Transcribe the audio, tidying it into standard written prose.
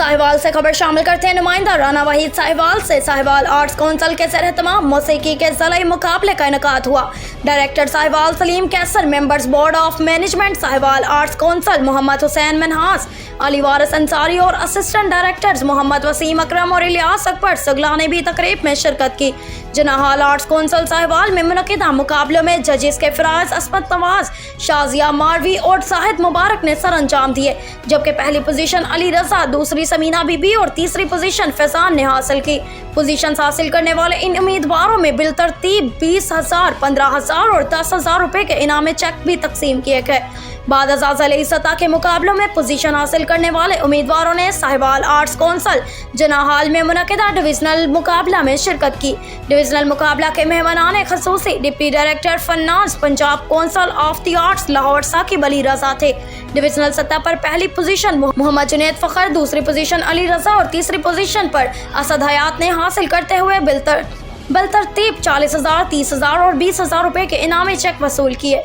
साहिवाल से खबर शामिल करते हैं नुमाइंदा राना वहीद साहिवाल से। साहिवाल आर्ट्स कौंसिल के ज़रिए तमाम मौसीकी के ज़िले मुकाबले का इनेकाद हुआ। Director Sahiwal Saleem Qaiser, members board of management Sahiwal arts council Mohammad Hussain Manhas, Ali Waris Ansari और असिस्टेंट डायरेक्टर्स मोहम्मद वसीम अकरम और इलियास अकबर सगला ने भी तकरीब में शिरकत की। जनाहाल आर्ट्स कौंसिल साहिवाल में मुनक़िदा मुकाबलों में जजेस के फराज असमत नवाज, शाजिया मारवी और साहिद मुबारक ने सर अंजाम दिए, जबकि पहली पोजीशन अली रजा, दूसरी समीना बीबी और तीसरी पोजीशन फैजान ने हासिल की। पोजीशन हासिल करने वाले इन उम्मीदवारों में बिलतरतीब 20,000, 15,000 और 10,000 रुपए के इनामी चेक भी तकसीम किए गए। बाद ज़िले सतह के मुकाबलों में पोजीशन हासिल करने वाले उम्मीदवारों ने साहिवाल आर्ट्स कौंसिल जनाहाल में मुनक़िदा डिविजनल मुकाबला में शिरकत की। डिविजनल मुकाबला के मेहमानान खसूसी डिप्टी डायरेक्टर फन्नाज Punjab council of the arts Lahore Saqib Ali Raza थे। डिविजनल सतह पर पहली पोजीशन मोहम्मद जुनैद फ़खर, दूसरी पोजीशन अली रजा और तीसरी पोजीशन पर असद हयात ने हासिल करते हुए बिलतरतीब 40,000, 30,000 और 20,000 रुपए के इनामी चेक वसूल किए।